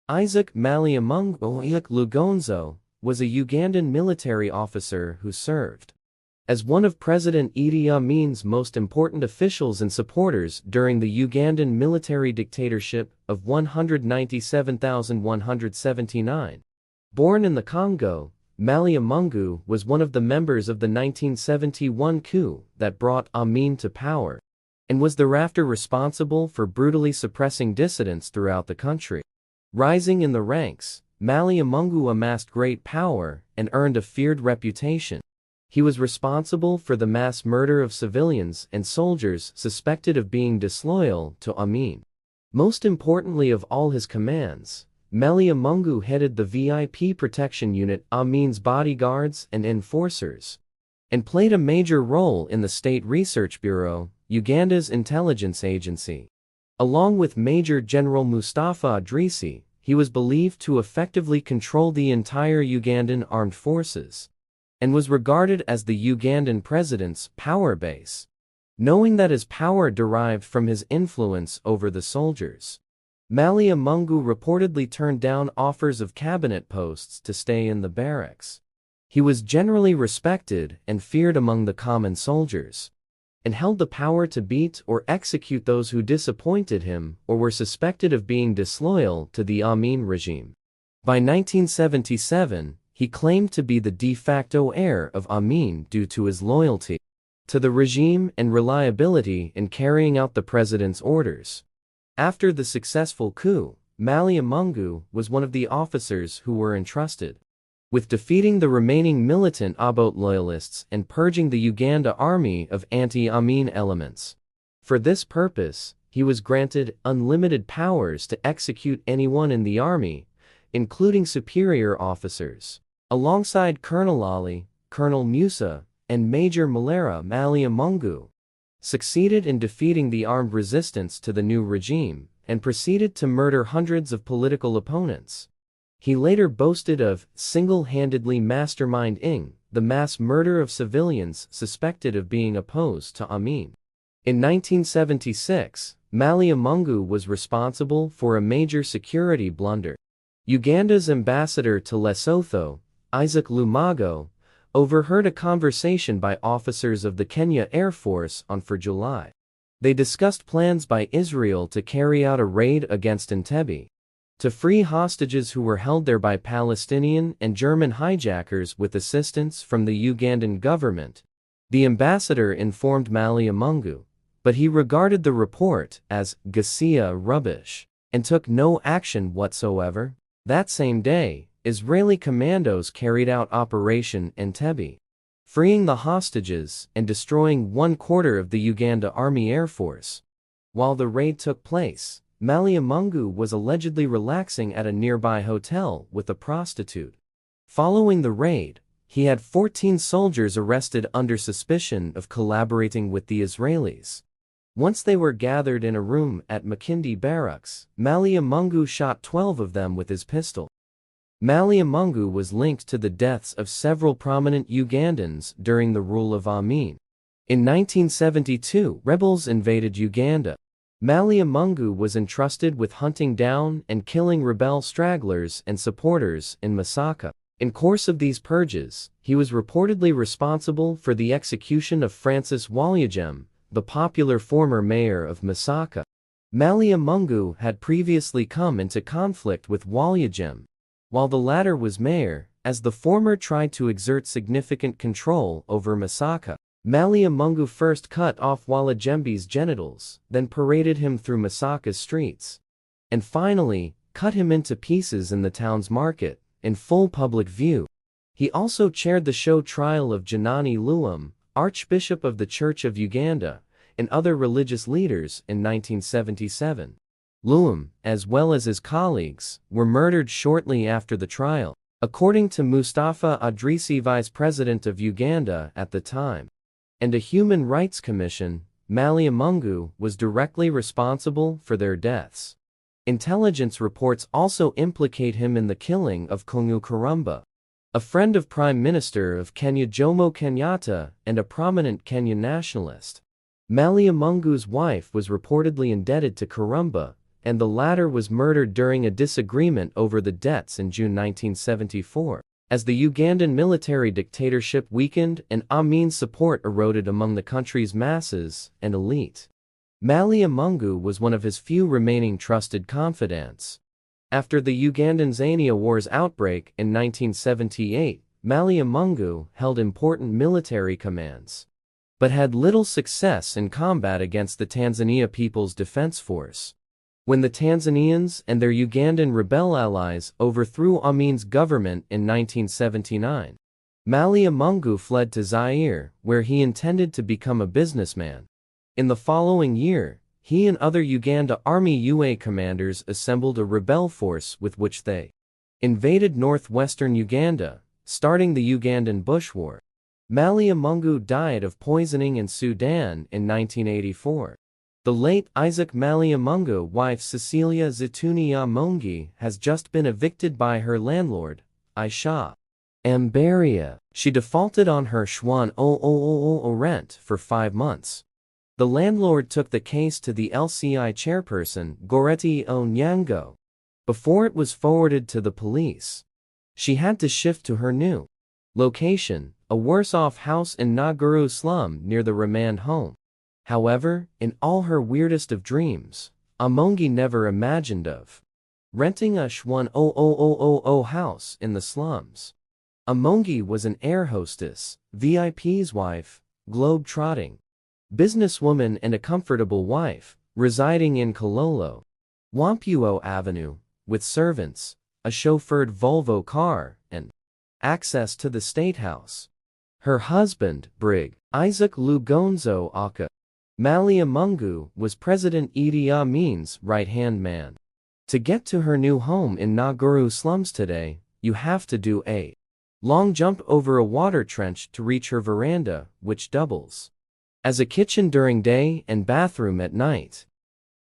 Isaac Lugonzo was a Ugandan military officer who served as one of President Idi Amin's most important officials and supporters during the Ugandan military dictatorship of 197,179. Born in the Congo, Maliyamungu was one of the members of the 1971 coup that brought Amin to power, and was thereafter responsible for brutally suppressing dissidents throughout the country. Rising in the ranks, Maliyamungu amassed great power and earned a feared reputation. He was responsible for the mass murder of civilians and soldiers suspected of being disloyal to Amin. Most importantly of all his commands, Maliyamungu headed the VIP protection unit, Amin's bodyguards and enforcers, and played a major role in the State Research Bureau, Uganda's intelligence agency. Along with Major General Mustafa Idrisi, he was believed to effectively control the entire Ugandan armed forces, and was regarded as the Ugandan president's power base, knowing that his power derived from his influence over the soldiers. Maliyamungu reportedly turned down offers of cabinet posts to stay in the barracks. He was generally respected and feared among the common soldiers, and held the power to beat or execute those who disappointed him or were suspected of being disloyal to the Amin regime. By 1977, he claimed to be the de facto heir of Amin due to his loyalty to the regime and reliability in carrying out the president's orders. After the successful coup, Maliyamungu was one of the officers who were entrusted with defeating the remaining militant About loyalists and purging the Uganda army of anti-Amin elements. For this purpose, he was granted unlimited powers to execute anyone in the army, including superior officers. Alongside Colonel Ali, Colonel Musa, and Major Malera, Maliyamungu succeeded in defeating the armed resistance to the new regime and proceeded to murder hundreds of political opponents. He later boasted of single-handedly masterminding the mass murder of civilians suspected of being opposed to Amin. In 1976, Maliyamungu was responsible for a major security blunder. Uganda's ambassador to Lesotho, Isaac Lugonzo, overheard a conversation by officers of the Kenya Air Force on 4 July. They discussed plans by Israel to carry out a raid against Entebbe, to free hostages who were held there by Palestinian and German hijackers with assistance from the Ugandan government. The ambassador informed Maliyamungu, but he regarded the report as "Gasia rubbish" and took no action whatsoever. That same day, Israeli commandos carried out Operation Entebbe, freeing the hostages and destroying 1/4 of the Uganda Army Air Force. While the raid took place, Maliyamungu was allegedly relaxing at a nearby hotel with a prostitute. Following the raid, he had 14 soldiers arrested under suspicion of collaborating with the Israelis. Once they were gathered in a room at Makindi Barracks, Maliyamungu shot 12 of them with his pistol. Maliyamungu was linked to the deaths of several prominent Ugandans during the rule of Amin. In 1972, rebels invaded Uganda. Maliyamungu was entrusted with hunting down and killing rebel stragglers and supporters in Masaka. In course of these purges, he was reportedly responsible for the execution of Francis Walyagem, the popular former mayor of Masaka. Maliyamungu had previously come into conflict with Walyagem, while the latter was mayor, as the former tried to exert significant control over Masaka. Maliyamungu first cut off Walyajembe's genitals, then paraded him through Masaka's streets, and finally, cut him into pieces in the town's market, in full public view. He also chaired the show trial of Janani Luwum, Archbishop of the Church of Uganda, and other religious leaders in 1977. Luwum, as well as his colleagues, were murdered shortly after the trial, according to Mustafa Idrisi, vice president of Uganda at the time, and a human rights commission. Maliyamungu was directly responsible for their deaths. Intelligence reports also implicate him in the killing of Kongu Karumba, a friend of Prime Minister of Kenya Jomo Kenyatta and a prominent Kenyan nationalist. Maliyamungu's wife was reportedly indebted to Karumba, and the latter was murdered during a disagreement over the debts in June 1974. As the Ugandan military dictatorship weakened and Amin's support eroded among the country's masses and elite, Maliyamungu was one of his few remaining trusted confidants. After the Ugandan-Zania War's outbreak in 1978, Maliyamungu held important military commands, but had little success in combat against the Tanzania People's Defense Force. When the Tanzanians and their Ugandan rebel allies overthrew Amin's government in 1979, Maliyamungu fled to Zaire, where he intended to become a businessman. In the following year, he and other Uganda Army UA commanders assembled a rebel force with which they invaded northwestern Uganda, starting the Ugandan Bush War. Maliyamungu died of poisoning in Sudan in 1984. The late Isaac Maliyamungu wife Cecilia Zituni has just been evicted by her landlord, Isaac Lugonzo. She defaulted on her Shwan rent for 5 months. The landlord took the case to the LCI chairperson, Goreti Onyango. Before it was forwarded to the police, she had to shift to her new location, a worse-off house in Naguru slum near the remand home. However, in all her weirdest of dreams, Amongi never imagined of renting a Shwan house in the slums. Amongi was an air hostess, VIP's wife, globe-trotting businesswoman and a comfortable wife, residing in Kololo, Wampuo Avenue, with servants, a chauffeured Volvo car, and access to the State House. Her husband, Brig. Isaac Lugonzo Aka Maliyamungu, was President Idi Amin's right-hand man. To get to her new home in Naguru slums today, you have to do a long jump over a water trench to reach her veranda, which doubles as a kitchen during day and bathroom at night.